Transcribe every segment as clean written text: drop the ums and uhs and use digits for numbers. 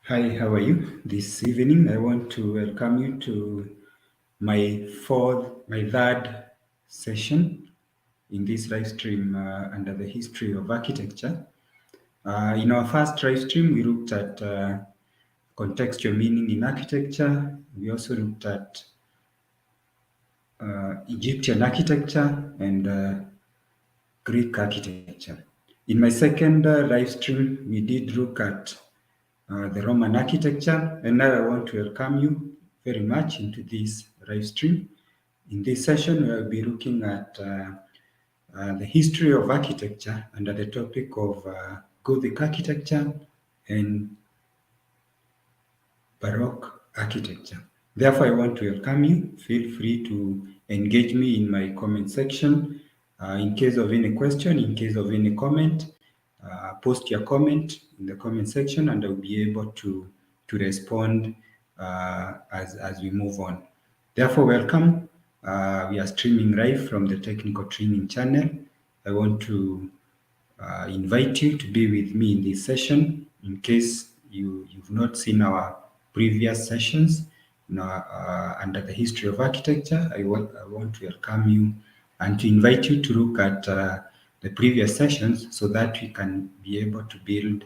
Hi, how are you? This evening, I want to welcome you to my third session in this live stream under the history of architecture. In our first live stream, we looked at contextual meaning in architecture. We also looked at Egyptian architecture and Greek architecture. In my second live stream, we did look at the Roman architecture, and now I want to welcome you very much into this live stream. In this session, we'll be looking at the history of architecture under the topic of Gothic architecture and Baroque architecture. Therefore, I want to welcome you. Feel free to engage me in my comment section. In case of any question, in case of any comment, post your comment in the comment section and I'll be able to respond as we move on. Therefore, welcome. We are streaming live from the Technical Training channel. I want to invite you to be with me in this session. In case you've not seen our previous sessions under the history of architecture, I want to welcome you and to invite you to look at the previous sessions so that we can be able to build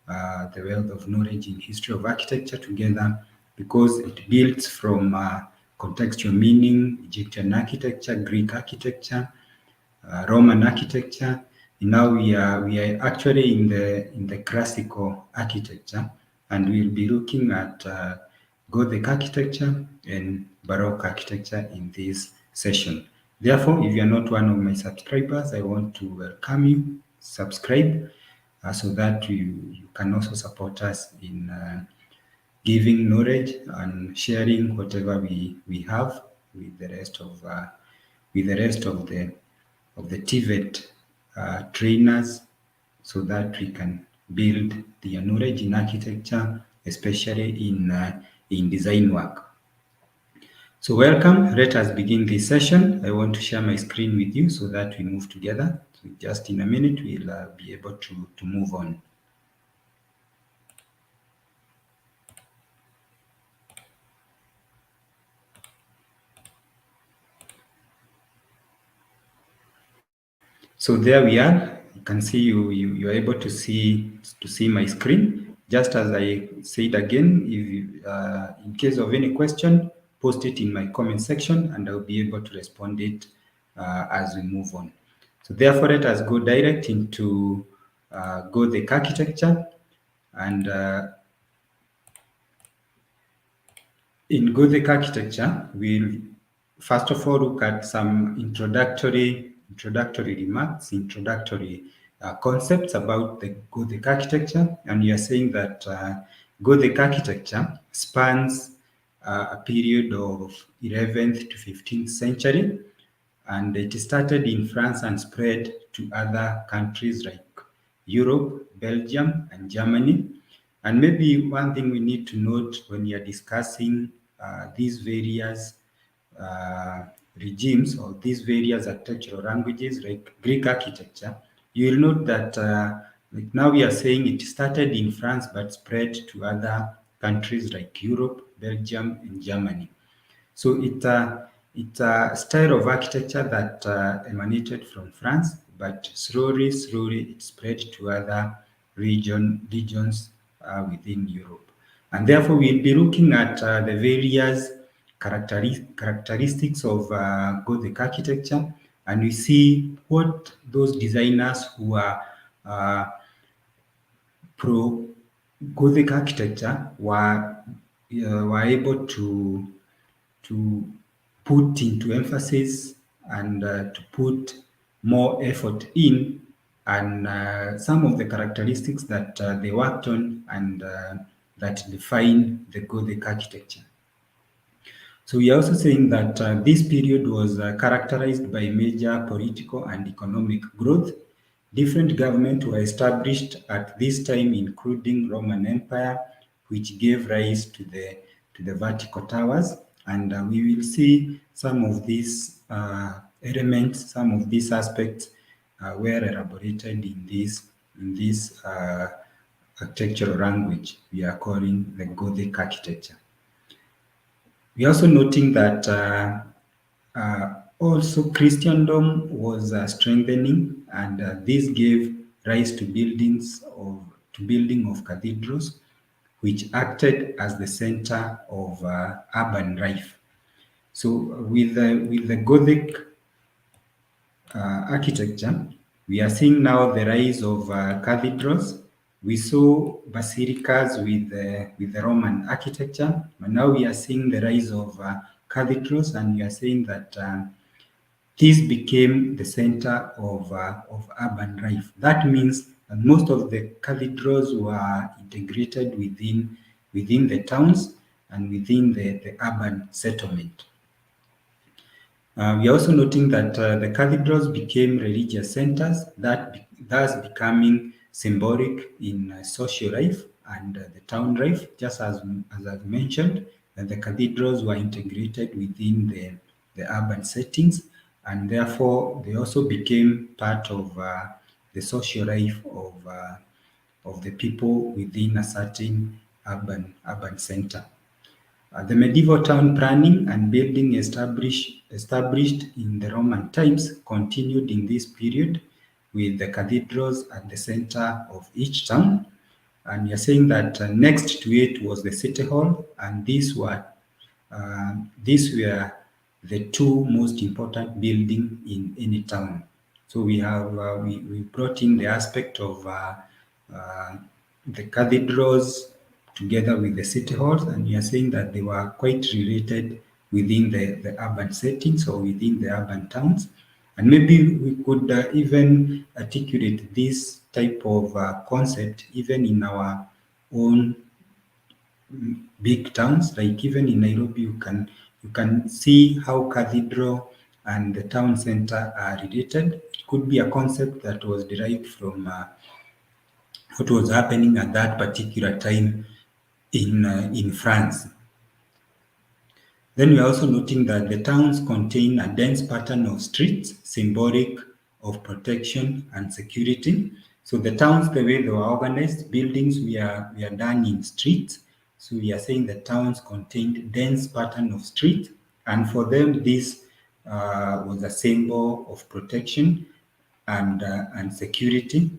the wealth of knowledge in history of architecture together, because it builds from contextual meaning, Egyptian architecture, Greek architecture, Roman architecture. Now we are actually in the classical architecture, and we'll be looking at Gothic architecture and Baroque architecture in this session. Therefore, if you are not one of my subscribers, I want to welcome you. Subscribe so that you can also support us in giving knowledge and sharing whatever we have with the rest of the TVET trainers, so that we can build the knowledge in architecture, especially in design work. So welcome. Let us begin this session. I want to share my screen with you so that we move together. So just in a minute, we'll be able to move on. So there we are. You can see you are able to see my screen. Just as I said again, if in case of any question, post it in my comment section and I'll be able to respond it as we move on. So therefore, let us go direct into Gothic architecture. And in Gothic architecture, we'll first of all look at some introductory remarks, introductory concepts about the Gothic architecture. And we are saying that Gothic architecture spans a period of 11th to 15th century, and it started in France and spread to other countries like Europe, Belgium, and Germany. And maybe one thing we need to note when we are discussing these various regimes or these various architectural languages like Greek architecture, you will note that like now we are saying it started in France but spread to other countries like Europe, Belgium, and Germany. So it's a style of architecture that emanated from France, but slowly it spread to other regions within Europe. And therefore, we'll be looking at the various characteristics of Gothic architecture, and we see what those designers who are pro Gothic architecture were able to put into emphasis and to put more effort in, and some of the characteristics that they worked on and that define the Gothic architecture. So we are also saying that this period was characterized by major political and economic growth. Different governments were established at this time, including Roman Empire, which gave rise to the vertical towers. And we will see some of these elements, some of these aspects were elaborated in this architectural language we are calling the Gothic architecture. We are also noting that also Christendom was strengthening, and this gave rise to building of cathedrals, which acted as the center of urban life. So with the Gothic architecture, we are seeing now the rise of cathedrals. We saw basilicas with the Roman architecture, but now we are seeing the rise of cathedrals, and we are saying that this became the center of urban life. That means that most of the cathedrals were integrated within the towns and within the urban settlement. We are also noting that the cathedrals became religious centers, thus becoming symbolic in social life and the town life, just as I've mentioned, that the cathedrals were integrated within the urban settings, and therefore they also became part of the social life of the people within a certain urban center. The medieval town planning and building established in the Roman times continued in this period, with the cathedrals at the center of each town. And you're saying that next to it was the city hall, and these were the two most important buildings in any town. So we brought in the aspect of uh, the cathedrals together with the city halls, and we are saying that they were quite related within the urban settings or within the urban towns. And maybe we could even articulate this type of concept even in our own big towns. Like even in Nairobi, you can see how cathedral and the town center are related. It could be a concept that was derived from what was happening at that particular time in France. Then we are also noting that the towns contain a dense pattern of streets, symbolic of protection and security. So the towns, the way they were organized, buildings we are done in streets. So we are saying the towns contained dense pattern of streets, and for them this was a symbol of protection and security.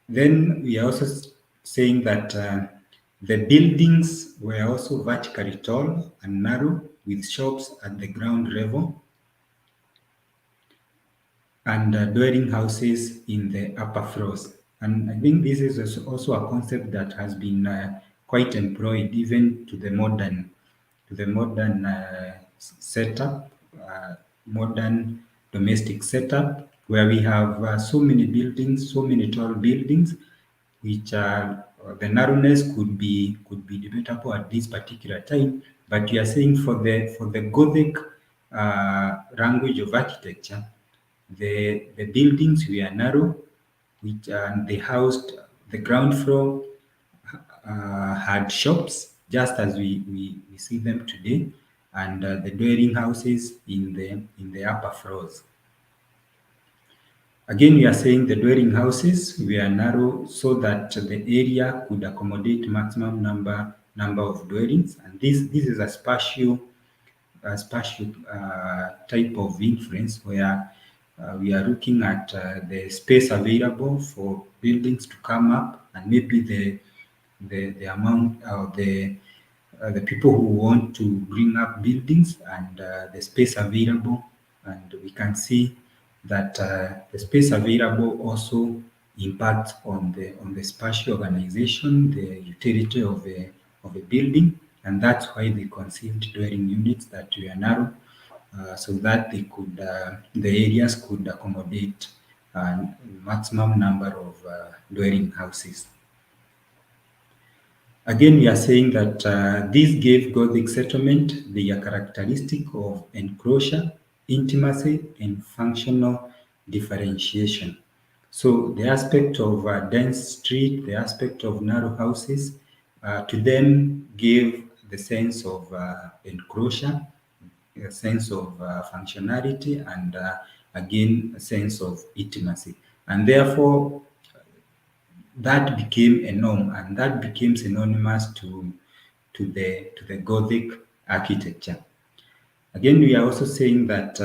Then we are also saying that the buildings were also vertically tall and narrow, with shops at the ground level and dwelling houses in the upper floors. And I think this is also a concept that has been quite employed even to the modern setup, modern domestic setup, where we have so many buildings, so many tall buildings, which the narrowness could be debatable at this particular time. But we are saying for the Gothic language of architecture, the buildings were narrow, which they housed the ground floor had shops, just as we see them today, and the dwelling houses in the upper floors. Again, we are saying the dwelling houses were narrow so that the area could accommodate maximum number of dwellings, and this is a spatial type of influence where we are looking at the space available for buildings to come up, and maybe the amount of the people who want to bring up buildings and the space available. And we can see that the space available also impacts on the spatial organization, the utility of a building, and that's why they conceived dwelling units that were narrow, so that the areas could accommodate maximum number of dwelling houses. Again, we are saying that this gave Gothic settlement the characteristic of enclosure, intimacy, and functional differentiation. So the aspect of dense street, the aspect of narrow houses, to them gave the sense of enclosure, a sense of functionality, and again a sense of intimacy. And therefore, that became a norm, and that became synonymous to the Gothic architecture. Again, we are also saying that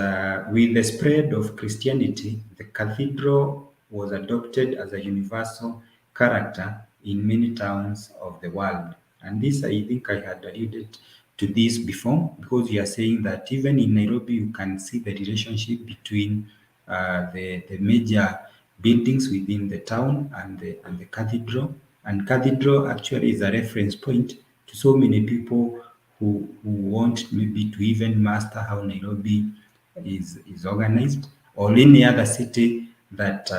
with the spread of Christianity, the cathedral was adopted as a universal character in many towns of the world. And this, I think I had alluded to this before, because we are saying that even in Nairobi, you can see the relationship between the major buildings within the town and the cathedral. And cathedral actually is a reference point to so many people who want maybe to even master how Nairobi is organized, or any other city that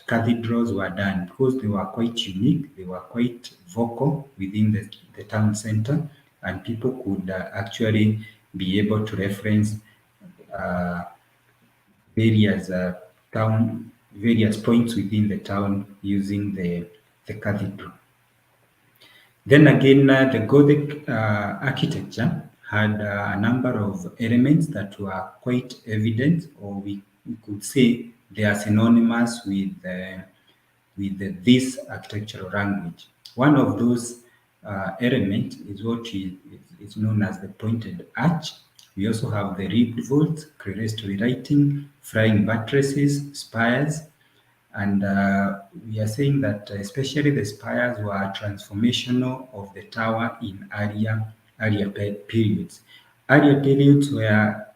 cathedrals were done, because they were quite unique, they were quite vocal within the town center, and people could actually be able to reference uh, various various points within the town using the cathedral. Then again, the Gothic architecture had a number of elements that were quite evident, or we could say they are synonymous with this architectural language. One of those elements is what is known as the pointed arch. We also have the ribbed vaults, clerestory writing, flying buttresses, spires, and we are saying that especially the spires were transformational of the tower in earlier periods. Earlier periods were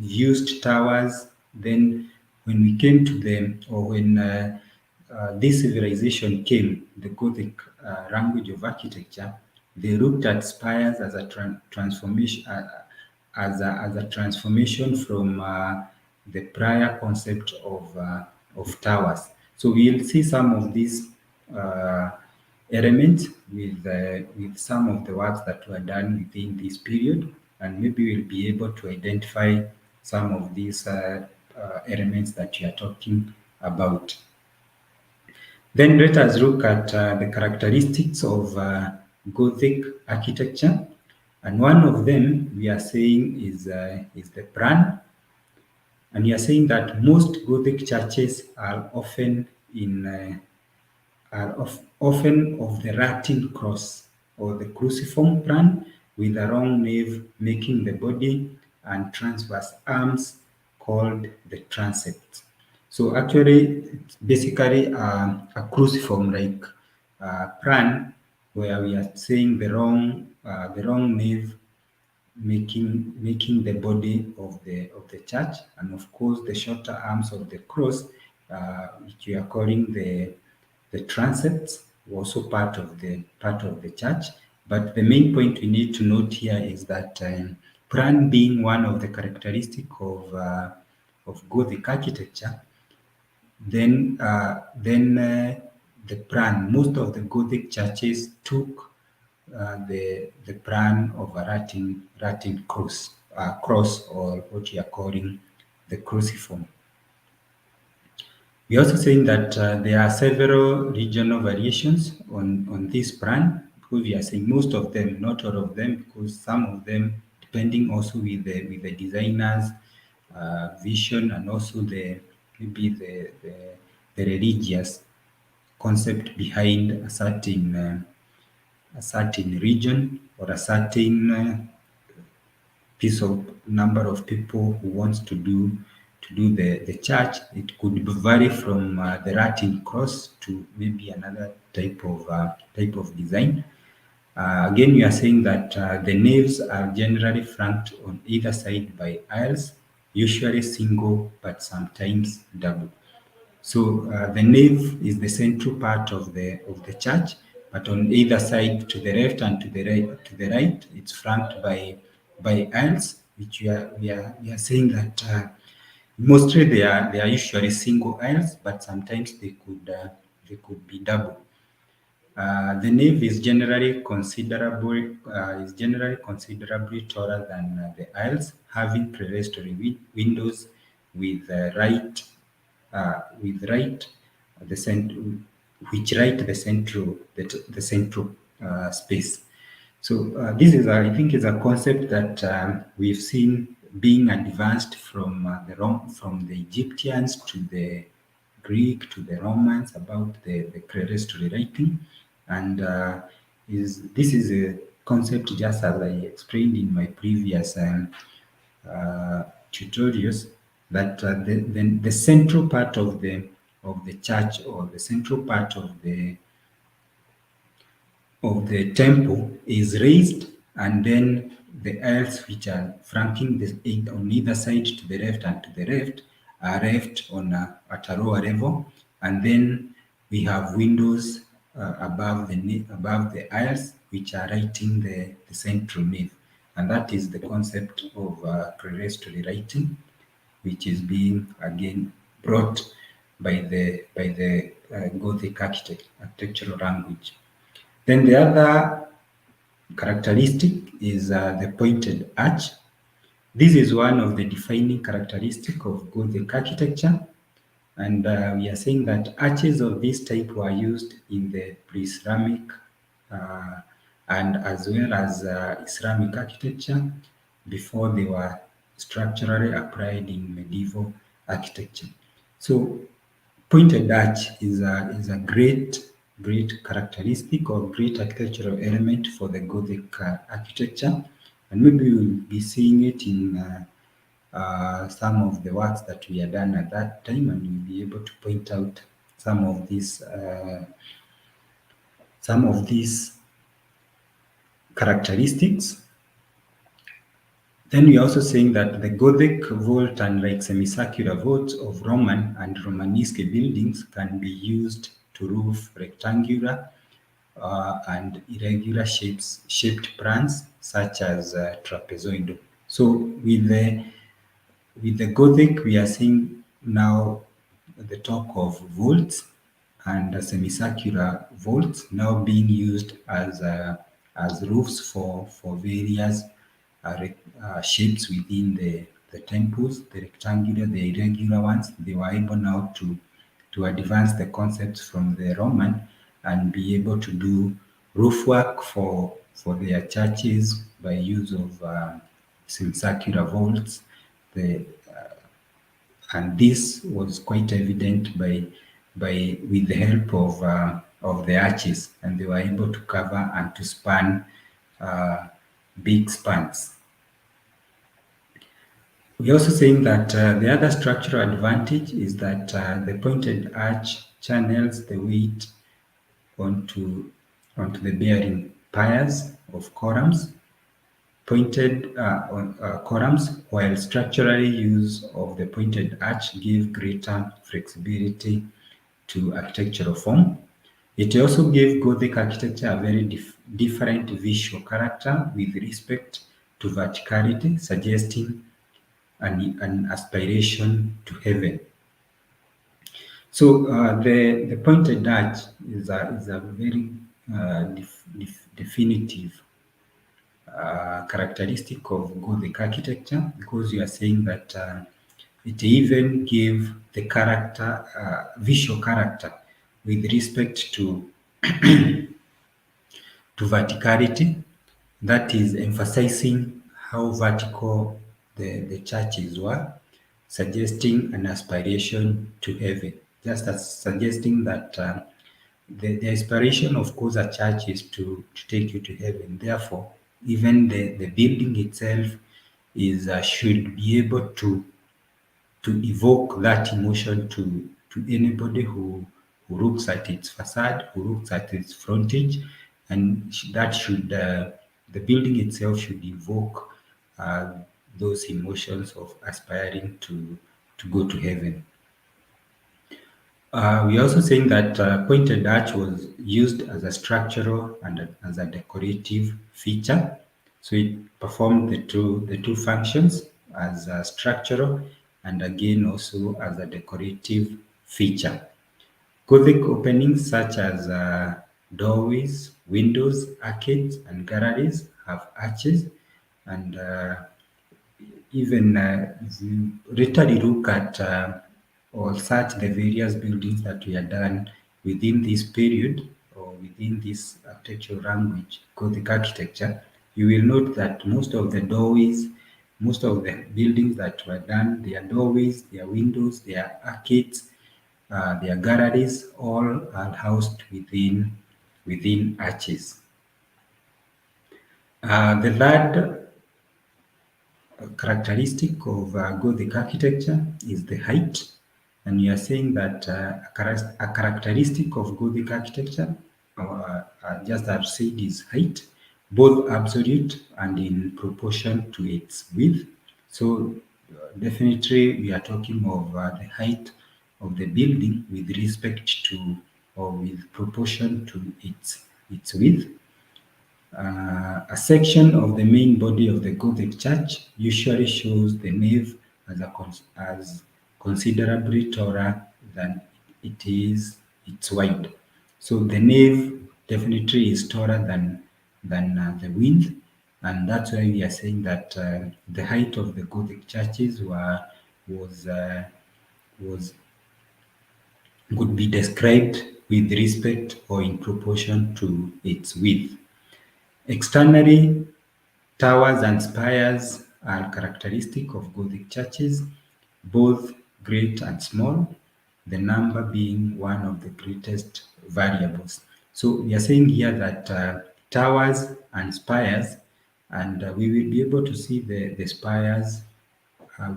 used towers. Then when we came to them, or when this civilization came, the Gothic language of architecture, they looked at spires as a transformation, as a transformation from the prior concept of towers. So we'll see some of these uh, elements with some of the works that were done within this period, and maybe we'll be able to identify some of these elements that you are talking about. Then let us look at the characteristics of Gothic architecture. And one of them we are saying is the plan. And we are saying that most Gothic churches are often often of the Latin cross or the cruciform plan, with a long nave making the body and transverse arms called the transept. So actually, it's basically a cruciform like plan, where we are saying the long nave making the body of the church, and of course the shorter arms of the cross, which we are calling the transepts, were also part of the church. But the main point we need to note here is that plan being one of the characteristic of Gothic architecture, then the plan, most of the Gothic churches took the plan of a Latin cross, or what we are calling the cruciform. We are also saying that there are several regional variations on this plan, because we are saying most of them, not all of them, because some of them, depending also with the designer's vision, and also maybe the religious concept behind a certain region, or a certain piece of number of people who wants to do the church. It could vary from the Latin cross to maybe another type of design. Again, we are saying that the naves are generally flanked on either side by aisles, usually single but sometimes double. So the nave is the central part of the church, but on either side, to the left and to the right, it's flanked by aisles, which we are saying that mostly they are usually single aisles, but sometimes they could be double. The nave is generally considerably taller than the aisles, having clerestory windows with right the center, which right the central space. So this is, I think, is a concept that we've seen being advanced from the Egyptians to the Greek to the Romans about the clerestory writing, and this is a concept just as I explained in my previous tutorials, that the central part of the church, or the central part of the temple is raised, and then the aisles which are flanking on either side to the left and to the left are left at a lower level, and then we have windows above the aisles which are lighting the central nave, and that is the concept of clerestory lighting, which is being again brought by the Gothic architectural language. Then the other characteristic is the pointed arch. This is one of the defining characteristics of Gothic architecture, and we are saying that arches of this type were used in the pre-Islamic and as well as Islamic architecture before they were structurally applied in medieval architecture. So pointed arch is a great characteristic or great architectural element for the Gothic architecture, and maybe we'll be seeing it in some of the works that we had done at that time, and we'll be able to point out some of these characteristics. Then we're also saying that the Gothic vault, unlike semicircular vaults of Roman and Romanesque buildings, can be used to roof rectangular and irregular shaped plans such as trapezoidal. So with the Gothic, we are seeing now the talk of vaults and semicircular vaults now being used as roofs for various shapes within the temples, the rectangular, the irregular ones. They were able now to advance the concepts from the Roman and be able to do roof work for their churches by use of semicircular vaults. And this was quite evident with the help of the arches, and they were able to cover and to span big spans. We're also saying that the other structural advantage is that the pointed arch channels the weight onto the bearing piers of columns, columns, while structurally use of the pointed arch give greater flexibility to architectural form. It also gave Gothic architecture a very different visual character with respect to verticality, suggesting an aspiration to heaven. So the pointed arch is a very definitive characteristic of Gothic architecture, because you are saying that it even gave the character, visual character, with respect to verticality. That is emphasizing how vertical the churches were, suggesting an aspiration to heaven, just as suggesting that the aspiration of course a church is to take you to heaven. Therefore, even the building itself should be able to evoke that emotion to anybody who looks at its facade, who looks at its frontage, and that should the building itself should evoke those emotions of aspiring to go to heaven. We're also saying that pointed arch was used as a structural and as a decorative feature. So it performed the two functions as a structural and again also as a decorative feature. Gothic openings such as doorways, windows, arcades, and galleries have arches, and even if you literally look at or search the various buildings that were done within this period or within this architectural language, Gothic architecture, you will note that most of the doorways, most of the buildings that were done, their doorways, their windows, their arcades, their galleries, all are housed within arches. The third characteristic of Gothic architecture is the height. And you are saying that a characteristic of Gothic architecture, just as said, is height, both absolute and in proportion to its width. So definitely we are talking of the height of the building with respect to or with proportion to its width. A section of the main body of the Gothic church usually shows the nave as considerably taller than its wide. So the nave definitely is taller than the width, and that's why we are saying that the height of the Gothic churches was uh, was could be described with respect or in proportion to its width. Externally, towers and spires are characteristic of Gothic churches, both great and small, the number being one of the greatest variables. So we are saying here that towers and spires, and we will be able to see the spires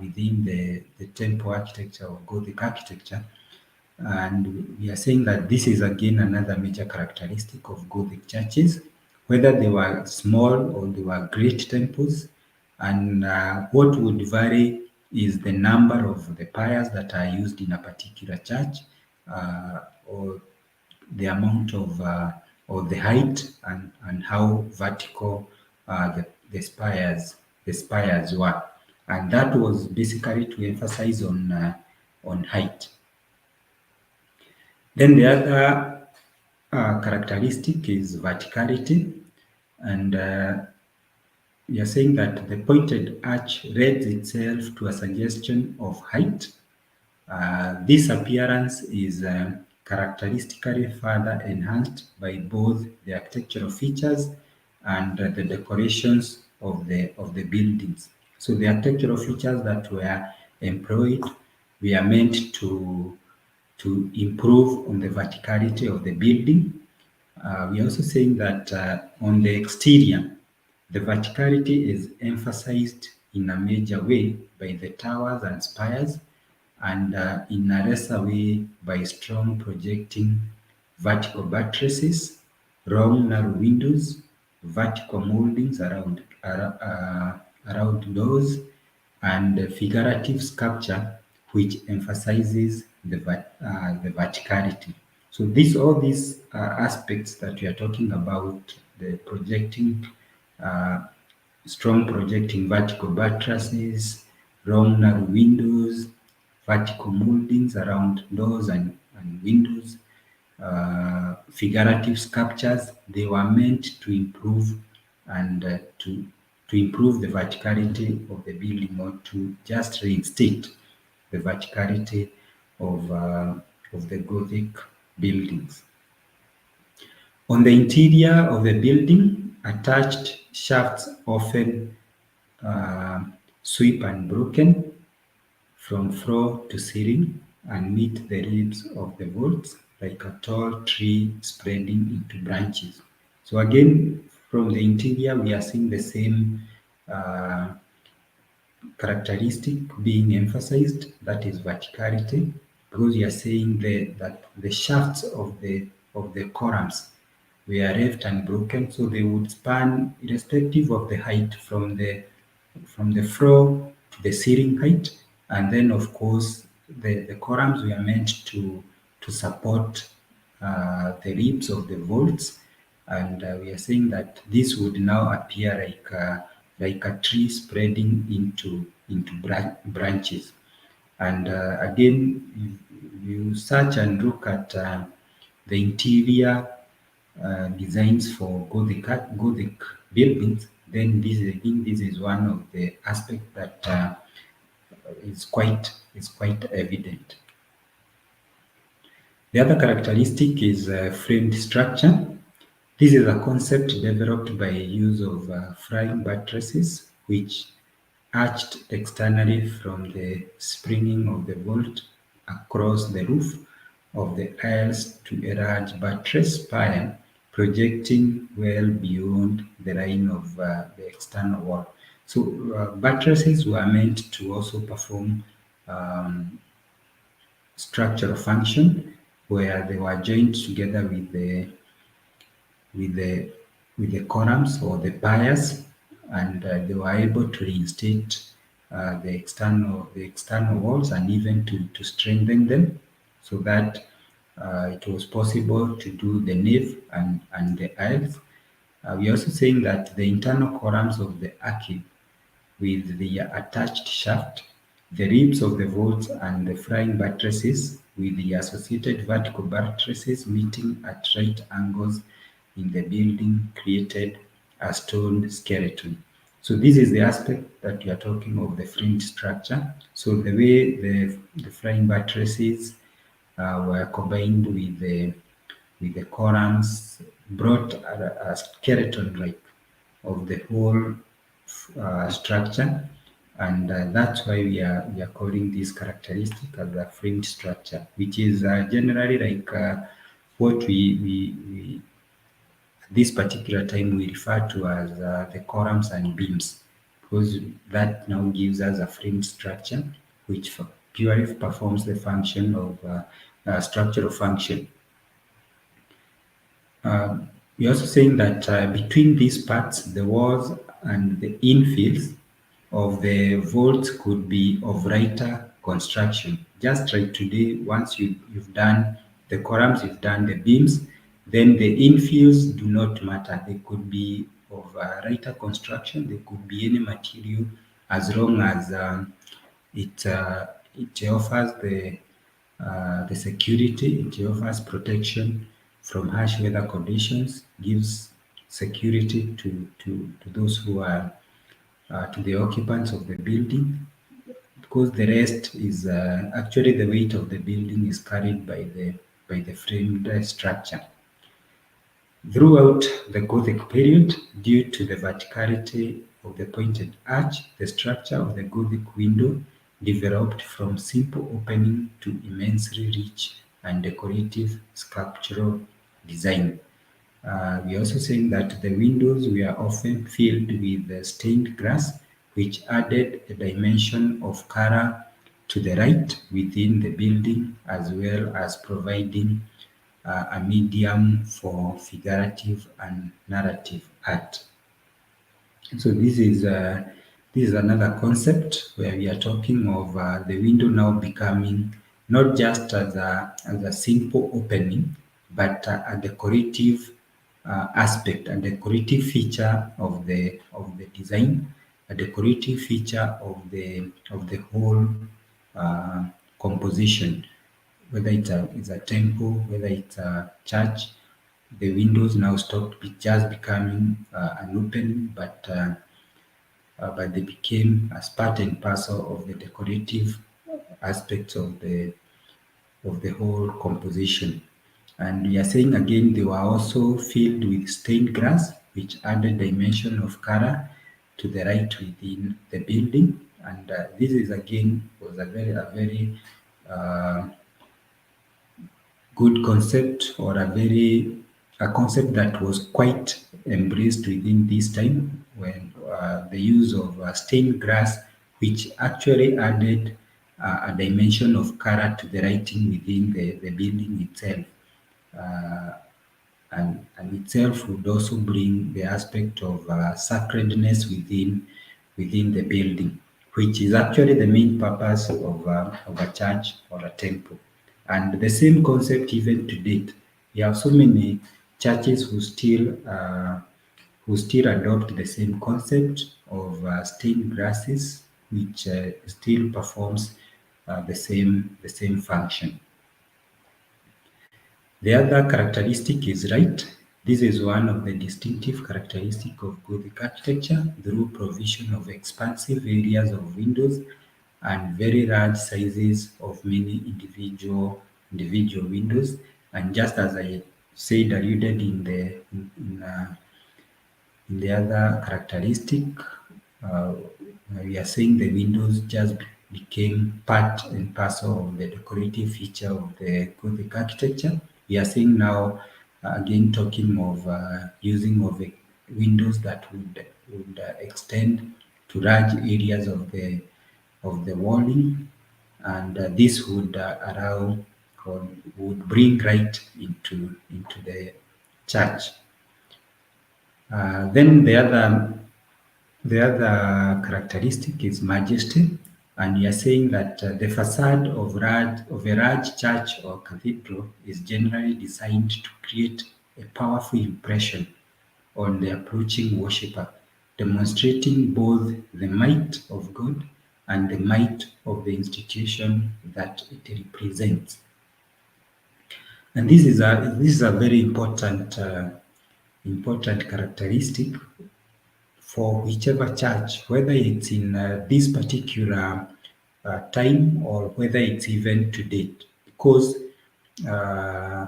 within the temple architecture or Gothic architecture. And we are saying that this is again another major characteristic of Gothic churches, whether they were small or they were great temples. And what would vary is the number of the piers that are used in a particular church, or the amount of or the height and how vertical the spires were. And that was basically to emphasize on height. Then the other characteristic is verticality, and we are saying that the pointed arch lends itself to a suggestion of height. This appearance is characteristically further enhanced by both the architectural features and the decorations of the buildings. So the architectural features that were employed were meant to improve on the verticality of the building. We are also saying that on the exterior, the verticality is emphasized in a major way by the towers and spires, and in a lesser way by strong projecting vertical buttresses, long narrow windows, vertical moldings around doors, and figurative sculpture which emphasizes the verticality. So all these aspects that we are talking about, the projecting, uh, strong projecting vertical buttresses, long narrow windows, vertical moldings around doors and windows, figurative sculptures, they were meant to improve and to improve the verticality of the building, or to just reinstate the verticality of the Gothic buildings. On the interior of the building, attached shafts often sweep unbroken from floor to ceiling and meet the ribs of the vaults like a tall tree spreading into branches. So again, from the interior, we are seeing the same uh, characteristic being emphasized, that is verticality, because you are saying that the shafts of the columns were left unbroken, so they would span irrespective of the height from the floor to the ceiling height, and then of course the columns were meant to support the ribs of the vaults, and we are saying that this would now appear like a tree spreading into branches. And again, you search and look at the interior designs for Gothic buildings, then I think this is one of the aspects that is quite evident. The other characteristic is framed structure. This is a concept developed by use of flying buttresses, which arched externally from the springing of the vault across the roof, of the aisles to a large buttress spire projecting well beyond the line of the external wall. So buttresses were meant to also perform um, structural function where they were joined together with the with the columns or the piers, and they were able to reinstate the external walls and even to strengthen them, so that it was possible to do the nave and the aisles. We're also saying that the internal columns of the archive with the attached shaft, the ribs of the vaults and the flying buttresses with the associated vertical buttresses meeting at right angles in the building created a stone skeleton. So this is the aspect that we are talking of the framed structure. So the way the flying buttresses were combined with the columns brought a skeleton like of the whole structure, and that's why we are calling this characteristic as a framed structure, which is generally like what we this particular time we refer to as the columns and beams, because that now gives us a framed structure which purely performs the function of structural function. We're also saying that between these parts, the walls and the infills of the vaults could be of lighter construction. Just like today, once you've done the columns, you've done the beams, then the infills do not matter. They could be of lighter construction, they could be any material as long as it, it offers the security, it offers protection from harsh weather conditions, gives security to those who are to the occupants of the building, because the rest is actually the weight of the building is carried by the framed structure. Throughout the Gothic period, due to the verticality of the pointed arch, the structure of the Gothic window developed from simple opening to immensely rich and decorative sculptural design. We're also saying that the windows were often filled with stained glass, which added a dimension of color to the light within the building, as well as providing a medium for figurative and narrative art. So this is another concept where we are talking of the window now becoming not just as a simple opening, but a decorative aspect, a decorative feature of the design, a decorative feature of the whole uh, composition, whether it's a temple, whether it's a church. The windows now stopped just becoming an opening, but they became as part and parcel of the decorative aspects of the whole composition. And we are saying again, they were also filled with stained glass, which added dimension of color to the light within the building. And this is again was a very uh, good concept, or a concept that was quite embraced within this time, when the use of stained glass, which actually added a dimension of color to the writing within the building itself, uh, and itself would also bring the aspect of sacredness within the building, which is actually the main purpose of a church or a temple. And the same concept even to date. We have so many churches who still adopt the same concept of stained glasses, which still performs the same function. The other characteristic is light. This is one of the distinctive characteristics of Gothic architecture through provision of expansive areas of windows and very large sizes of many individual windows. And just as I said, alluded in the other characteristic, uh, we are saying the windows just became part and parcel of the decorative feature of the Gothic architecture. We are seeing now, again, talking of using of windows that would extend to large areas of the walling, and this would allow or would bring light into the church. Then the other characteristic is majesty, and we are saying that the facade of a large church or cathedral is generally designed to create a powerful impression on the approaching worshipper, demonstrating both the might of God and the might of the institution that it represents. And this is a very important characteristic for whichever church, whether it's in this particular time or whether it's even to date, because uh,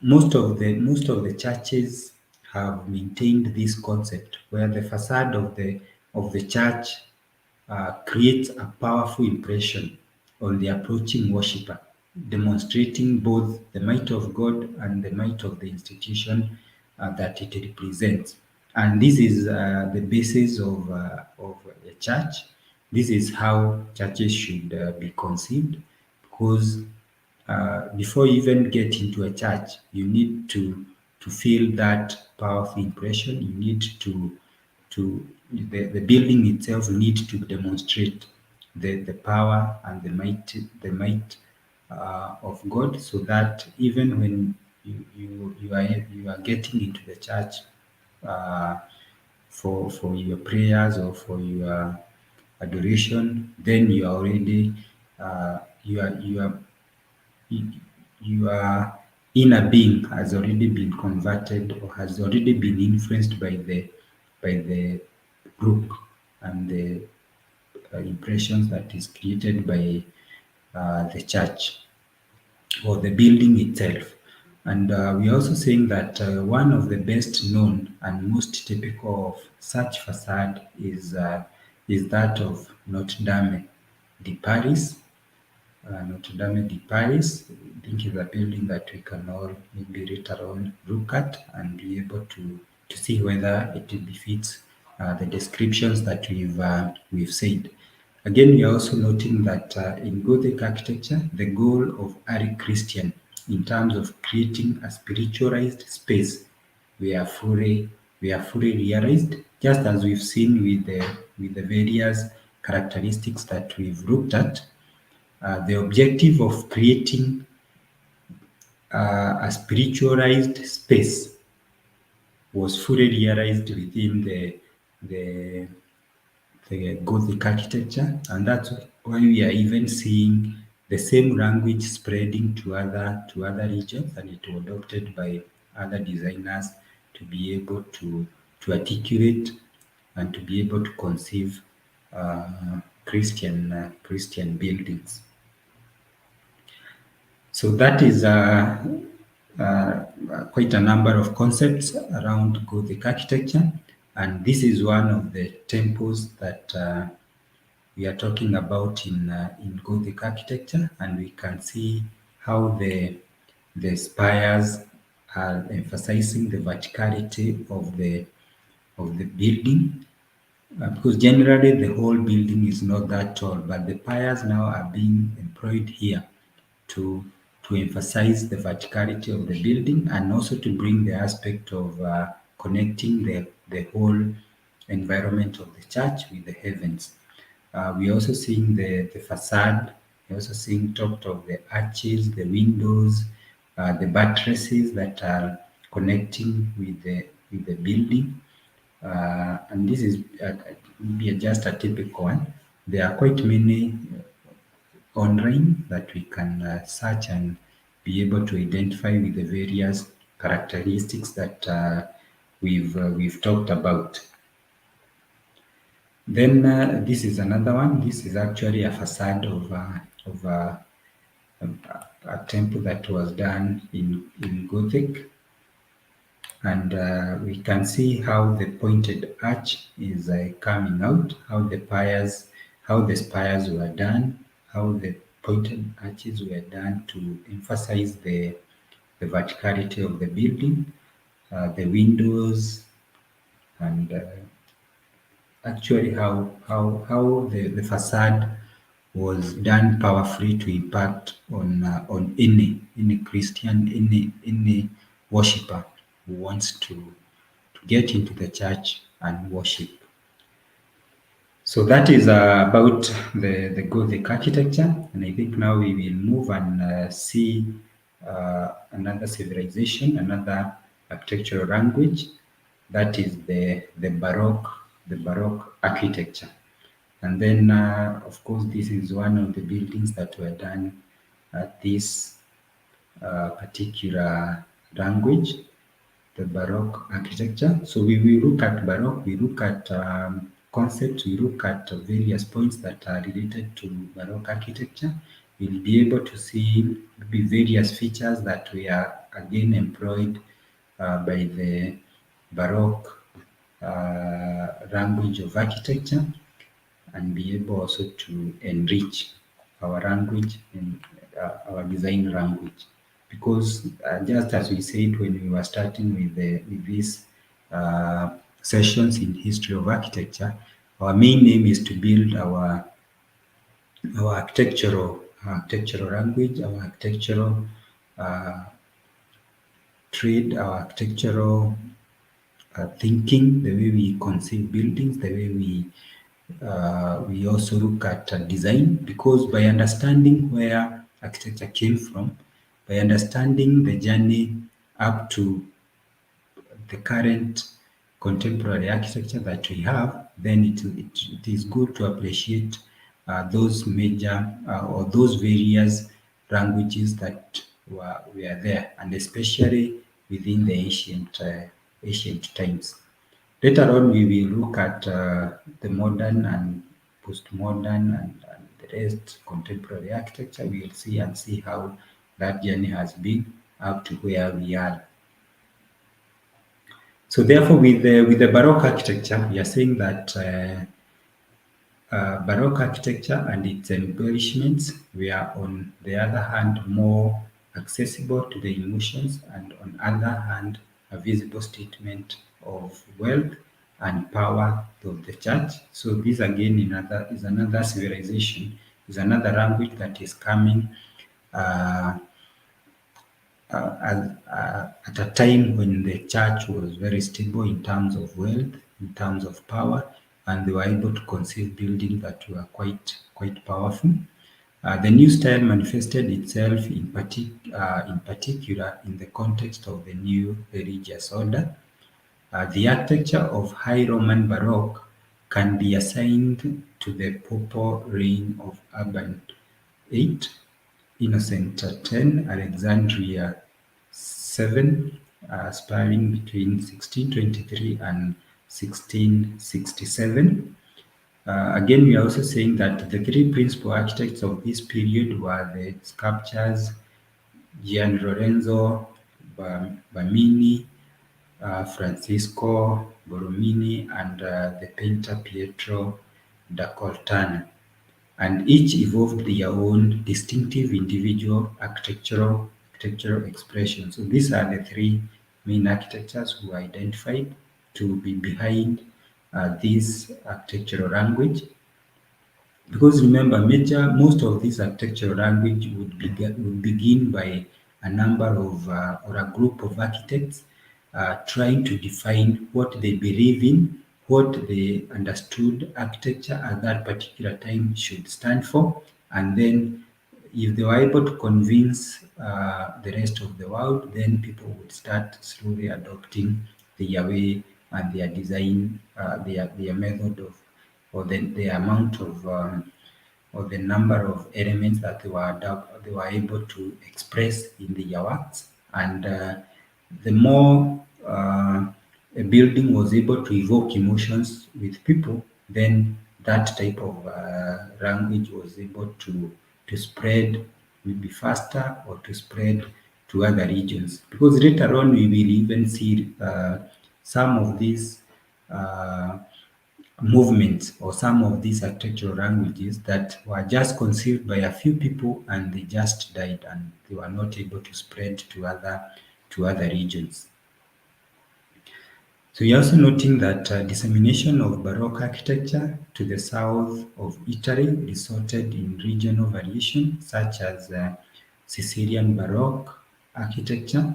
most of the churches have maintained this concept where the facade of the church creates a powerful impression on the approaching worshipper, demonstrating both the might of God and the might of the institution that it represents. And this is the basis of a church. This is how churches should be conceived, because before you even get into a church, you need to feel that powerful impression. You need the building itself needs to demonstrate the power and the might of God, so that even when you are getting into the church uh, for your prayers or for your adoration, then you are already you, your inner being has already been converted or has already been influenced by the group and the impressions that is created by the church or the building itself. And we're also saying that one of the best known and most typical of such facade is that of Notre Dame de Paris. Notre Dame de Paris, I think, is a building that we can all maybe later on look at and be able to see whether it befits the descriptions that we've said. Again, we are also noting that in Gothic architecture, the goal of early Christian in terms of creating a spiritualized space we are fully realized, just as we've seen with the various characteristics that we've looked at. The objective of creating a spiritualized space was fully realized within the the Gothic architecture, and that's why we are even seeing the same language spreading to other regions, and it was adopted by other designers to be able to articulate and to be able to conceive Christian buildings. So that is uh, quite a number of concepts around Gothic architecture, and this is one of the temples that we are talking about in Gothic architecture, and we can see how the spires are emphasizing the verticality of the building, because generally the whole building is not that tall, but the piers now are being employed here to emphasize the verticality of the building and also to bring the aspect of connecting the whole environment of the church with the heavens. We're also seeing the facade. We're also seeing top of the arches, the windows, the buttresses that are connecting with the building. And this is just a typical one. There are quite many online that we can search and be able to identify with the various characteristics that we've talked about. Then this is another one. This is actually a facade of a temple that was done in Gothic, and we can see how the pointed arch is coming out, how the piers how the spires were done, how the pointed arches were done to emphasize the verticality of the building, the windows, and actually how the facade was done powerfully to impact on any Christian, any worshipper who wants to get into the church and worship. So that is about the Gothic architecture, and I think now we will move and see another civilization, another architectural language, that is the Baroque architecture. And then, of course, this is one of the buildings that were done at this particular language, the Baroque architecture. So we will look at Baroque, we look at concepts, we look at various points that are related to Baroque architecture. We'll be able to see maybe various features that we are again employed by the Baroque language of architecture, and be able also to enrich our language and our design language. Because just as we said when we were starting with these sessions in history of architecture, our main aim is to build our architectural language, our architectural uh, trade, our architectural thinking, the way we conceive buildings, the way we also look at design, because by understanding where architecture came from, by understanding the journey up to the current contemporary architecture that we have, then it is good to appreciate those major or those various languages that were there, and especially within the ancient times. Later on, we will look at the modern and postmodern and the rest contemporary architecture. We will see how that journey has been up to where we are. So therefore, with the Baroque architecture, we are saying that Baroque architecture and its embellishments were, on the other hand, more accessible to the emotions, and on the other hand, a visible statement of wealth and power of the church. So this again is another civilization, is another language that is coming uh, at a time when the church was very stable in terms of wealth, in terms of power, and they were able to conceive buildings that were quite powerful. The new style manifested itself in particular in the context of the new religious order. The architecture of High Roman Baroque can be assigned to the papal reign of Urban VIII, Innocent X, Alexandria VII, spanning between 1623 and 1667. Again, we are also saying that the three principal architects of this period were the sculptors Gian Lorenzo Bamini, Francisco Borromini, and the painter Pietro da Cortana, and each evolved their own distinctive individual architectural expression. So these are the three main architectures who are identified to be behind this architectural language. Because remember, most of this architectural language would begin by a number of or a group of architects trying to define what they believe in, what they understood architecture at that particular time should stand for, and then if they were able to convince the rest of the world, then people would start slowly adopting their way and their design, their method of, or the amount of or the number of elements that they were able to express in their works. And the more a building was able to evoke emotions with people, then that type of language was able to spread maybe faster or to spread to other regions. Because later on, we will even see some of these. movements or some of these architectural languages that were just conceived by a few people and they just died and they were not able to spread to other regions. So you're also noting that dissemination of Baroque architecture to the south of Italy resulted in regional variation, such as Sicilian Baroque architecture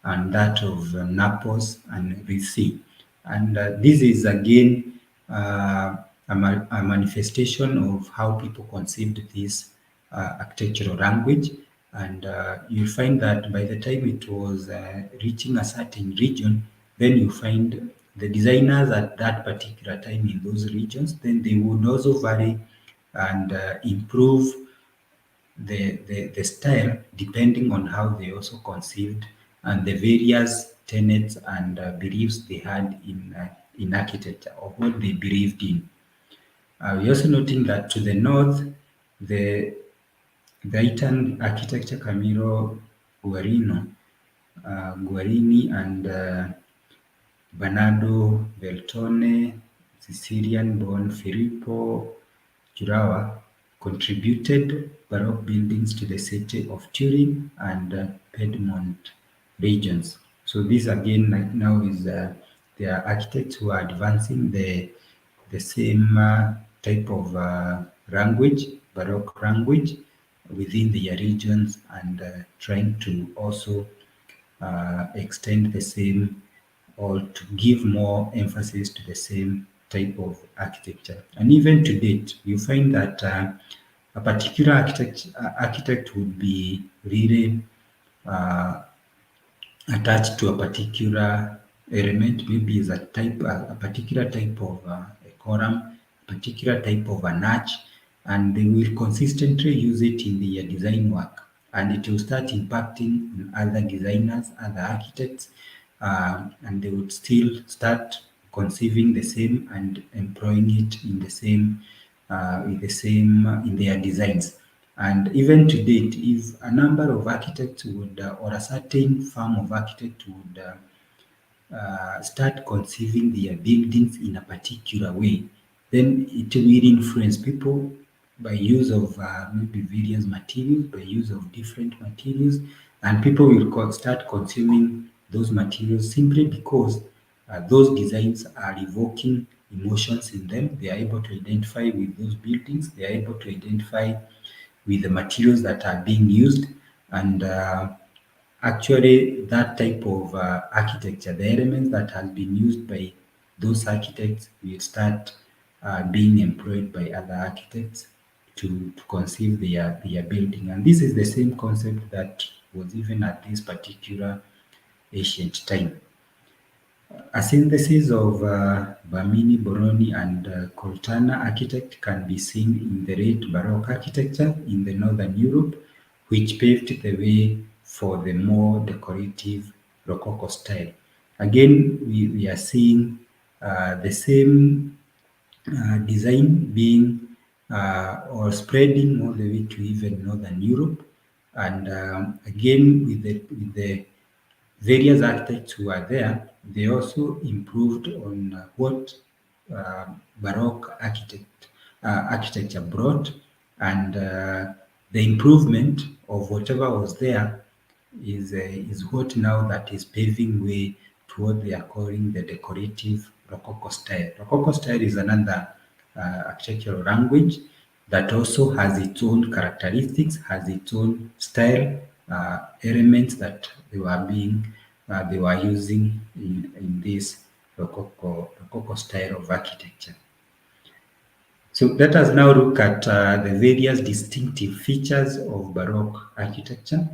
and that of Naples and Rizi. And this is again a manifestation of how people conceived this architectural language. And you find that by the time it was reaching a certain region, then you find the designers at that particular time in those regions, then they would also vary and improve the style depending on how they also conceived and the various tenets and beliefs they had in architecture or what they believed in. We're also noting that to the north, the Gaitan architecture Camillo Guarini and Bernardo Beltone, Sicilian-born Filippo Giurawa, contributed Baroque buildings to the city of Turin and Piedmont regions. So this again now is there are architects who are advancing the same type of language, Baroque language, within their regions and trying to also extend the same or to give more emphasis to the same type of architecture. And even to date, you find that a particular architect would be really uh, attached to a particular element, maybe is a particular type of a column, particular type of an arch, and they will consistently use it in their design work. And it will start impacting on other designers, other architects, and they would still start conceiving the same and employing it in the same in their designs. And even to date, if a number of architects would, or a certain firm of architects would start conceiving their buildings in a particular way, then it will influence people by use of maybe various materials, by use of different materials, and people will start consuming those materials simply because those designs are evoking emotions in them. They are able to identify with those buildings. They are able to identify with the materials that are being used, and actually that type of architecture, the elements that has been used by those architects will start being employed by other architects to conceive their building. And this is the same concept that was even at this particular ancient time. A synthesis of Bernini, Borroni, and Coltana architect can be seen in the late Baroque architecture in the Northern Europe, which paved the way for the more decorative Rococo style. Again, we are seeing the same design being or spreading all the way to even Northern Europe. And again, with the various architects who are there, they also improved on what Baroque architecture brought, and the improvement of whatever was there is what now that is paving way to what they are calling the decorative Rococo style. Rococo style is another architectural language that also has its own characteristics, has its own style, elements that they were using in this Rococo style of architecture. So let us now look at the various distinctive features of Baroque architecture.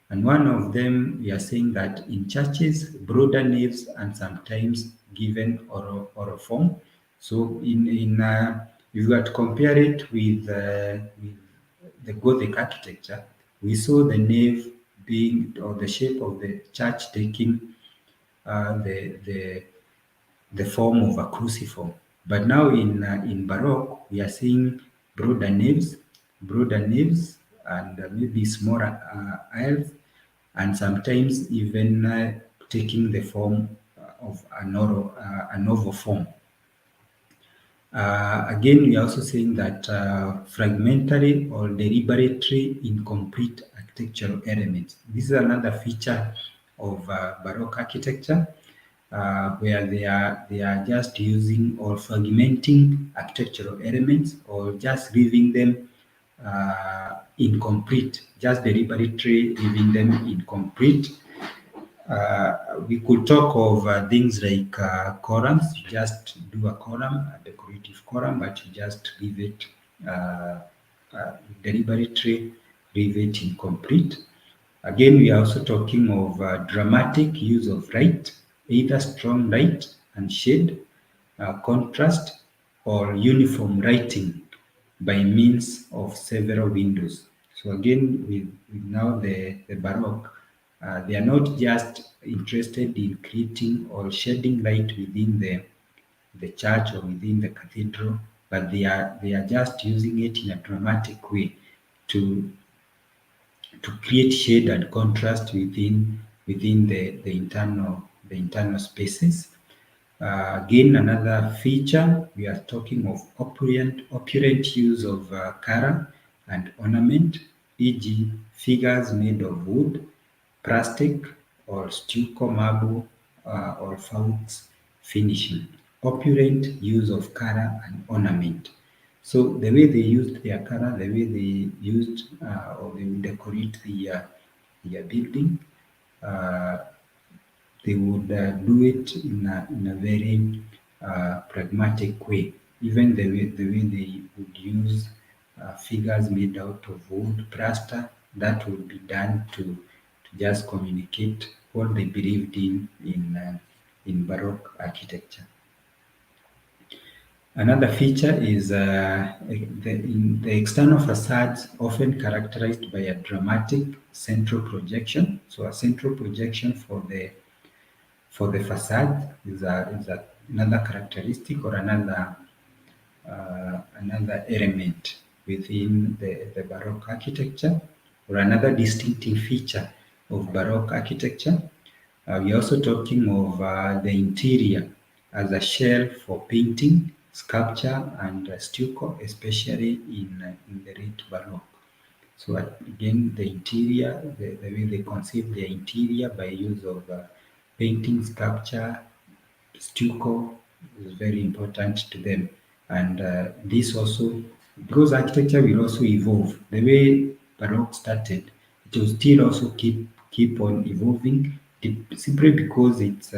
And one of them, we are saying that in churches, broader naves and sometimes given form. So if you were to compare it with the Gothic architecture, we saw the nave being, or the shape of the church taking uh, the, the the form of a cruciform. But now in Baroque, we are seeing broader naves, and maybe smaller aisles, and sometimes even taking the form of an oval form. Again, we are also saying that fragmentary or deliberately incomplete architectural elements. This is another feature of Baroque architecture, where they are just using or fragmenting architectural elements or just leaving them incomplete, just deliberately leaving them incomplete. We could talk of things like columns. You just do a column, a decorative column, but you just leave it deliberately, leave it incomplete. Again, we are also talking of dramatic use of light, either strong light and shade, contrast, or uniform lighting by means of several windows. So again, with now the Baroque, they are not just interested in creating or shedding light within the church or within the cathedral, but they are just using it in a dramatic way to create shade and contrast within the internal spaces. Again, another feature, we are talking of opulent use of color and ornament, e.g., figures made of wood, plastic, or stucco marble or faux finishing. Opulent use of color and ornament. So the way they used their color, the way they used or they would decorate the building, uh, they would do it in a very pragmatic way. Even the way they would use figures made out of wood, plaster, that would be done to just communicate what they believed in Baroque architecture. Another feature is the external facades often characterized by a dramatic central projection. So a central projection for the facade is another characteristic or another element within the Baroque architecture or another distinctive feature of Baroque architecture. We're also talking of the interior as a shell for painting, sculpture, and stucco, especially in the late Baroque. So again, the interior, the way they conceive the interior by use of painting, sculpture, stucco is very important to them. And this also, because architecture will also evolve. The way Baroque started, it will still also keep on evolving, simply because it's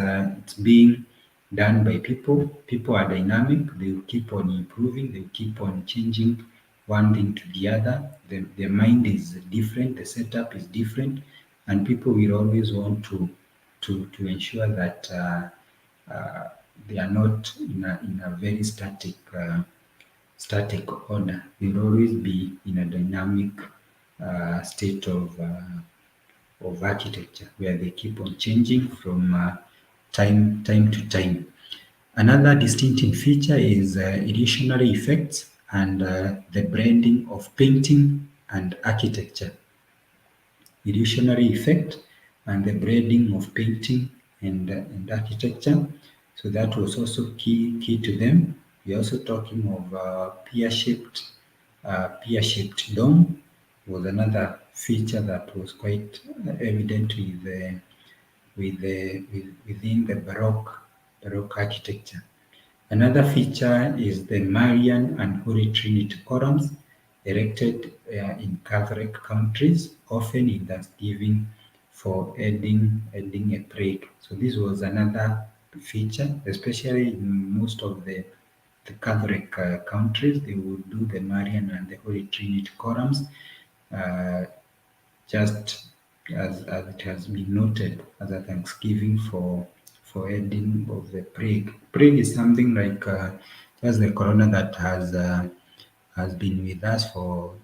being done by people. People are dynamic. They will keep on improving. They will keep on changing one thing to the other. The mind is different. The setup is different, and people will always want to ensure that. Uh, they are not in a very static order. They will always be in a dynamic state of architecture where they keep on changing from time to time. Another distinctive feature is illusionary effects and the blending of painting and architecture. Illusionary effect and the blending of painting and architecture. So that was also key to them. We're also talking of pear-shaped dome was another feature that was quite evident within the Baroque architecture. Another feature is the Marian and Holy Trinity columns erected in Catholic countries, often in Thanksgiving for ending a plague. So this was another feature, especially in most of the Catholic countries. They would do the Marian and the Holy Trinity columns, uh, just as it has been noted as a thanksgiving for ending of the plague. Plague is something like just the corona that has been with us for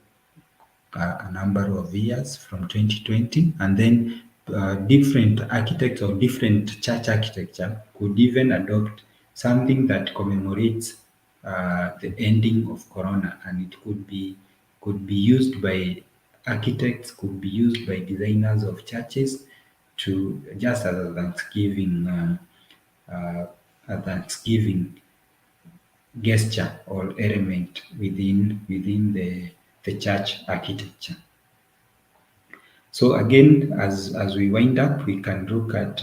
a number of years from 2020, and then different architects or different church architecture could even adopt something that commemorates the ending of corona, and it could be used by architects, could be used by designers of churches to just as a Thanksgiving, a Thanksgiving gesture or element within the church architecture. So again, as we wind up, we can look at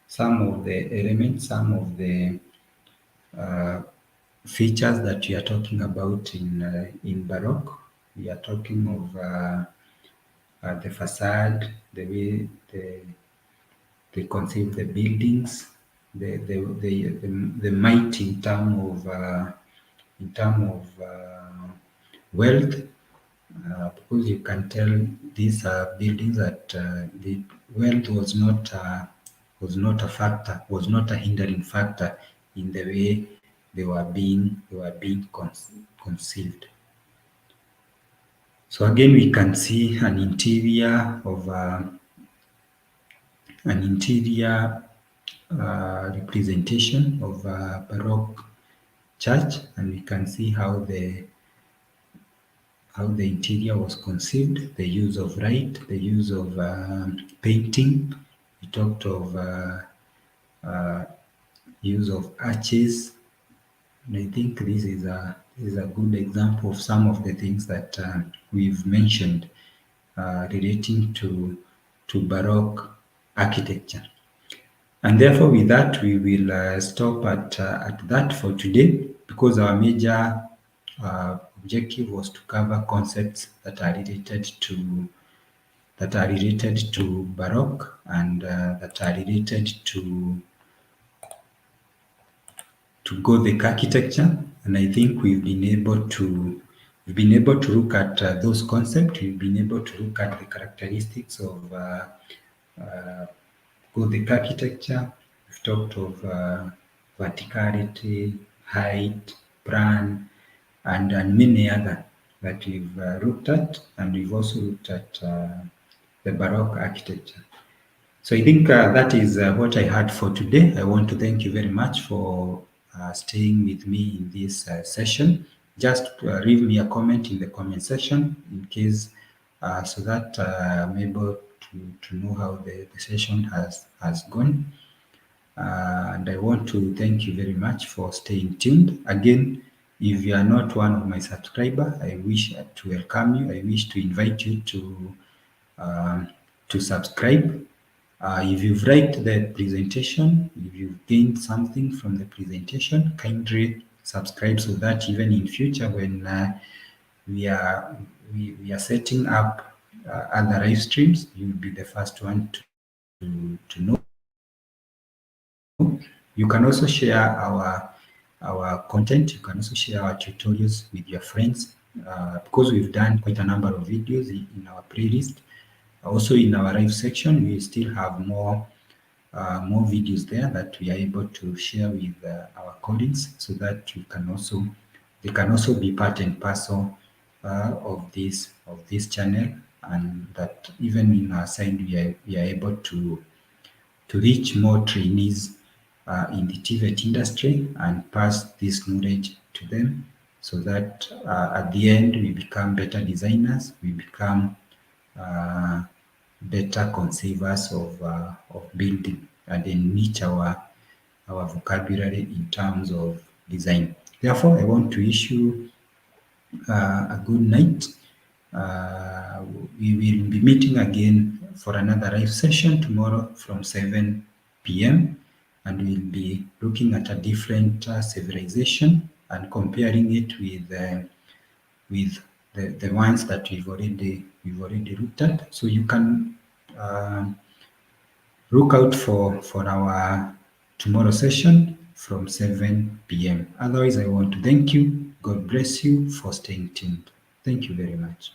some of the elements, some of the features that we are talking about in Baroque. We are talking of the facade, the way they conceive the buildings, the might in term of wealth, because you can tell these are buildings that the wealth was not a factor, was not a hindering factor in the way they were being conceived. So again, we can see an interior of an interior representation of a Baroque church, and we can see how the interior was conceived, the use of light, the use of painting. We talked of use of arches, and I think this is a good example of some of the things that we've mentioned relating to Baroque architecture. And therefore, with that, we will stop at that for today, because our major objective was to cover concepts that are related to Baroque and that are related to Gothic architecture. And I think we've been able to look at those concepts. We've been able to look at the characteristics of Gothic architecture. We've talked of verticality, height, plan, and many other that we've looked at, and we've also looked at the Baroque architecture. So I think that is what I had for today. I want to thank you very much for staying with me in this session. Just leave me a comment in the comment section in case, so that I'm able to know how the session has gone. And I want to thank you very much for staying tuned. Again, if you are not one of my subscribers, I wish to welcome you. I wish to invite you to subscribe. If you've liked the presentation, if you've gained something from the presentation, kindly subscribe so that even in future when we are setting up other live streams, you'll be the first one to know. You can also share our content. You can also share our tutorials with your friends, because we've done quite a number of videos in our playlist. Also in our live section, we still have more videos there that we are able to share with our colleagues, so that they can also be part and parcel of this channel, and that even in our side we are able to reach more trainees in the TVET industry and pass this knowledge to them, so that at the end we become better designers, we become better conceivers of building, and enrich our vocabulary in terms of design. Therefore, I want to issue a good night. We will be meeting again for another live session tomorrow from 7 p.m. and we'll be looking at a different civilization and comparing it with the ones that we've already looked at. So you can look out for our tomorrow session from 7 p.m. Otherwise, I want to thank you. God bless you for staying tuned. Thank you very much.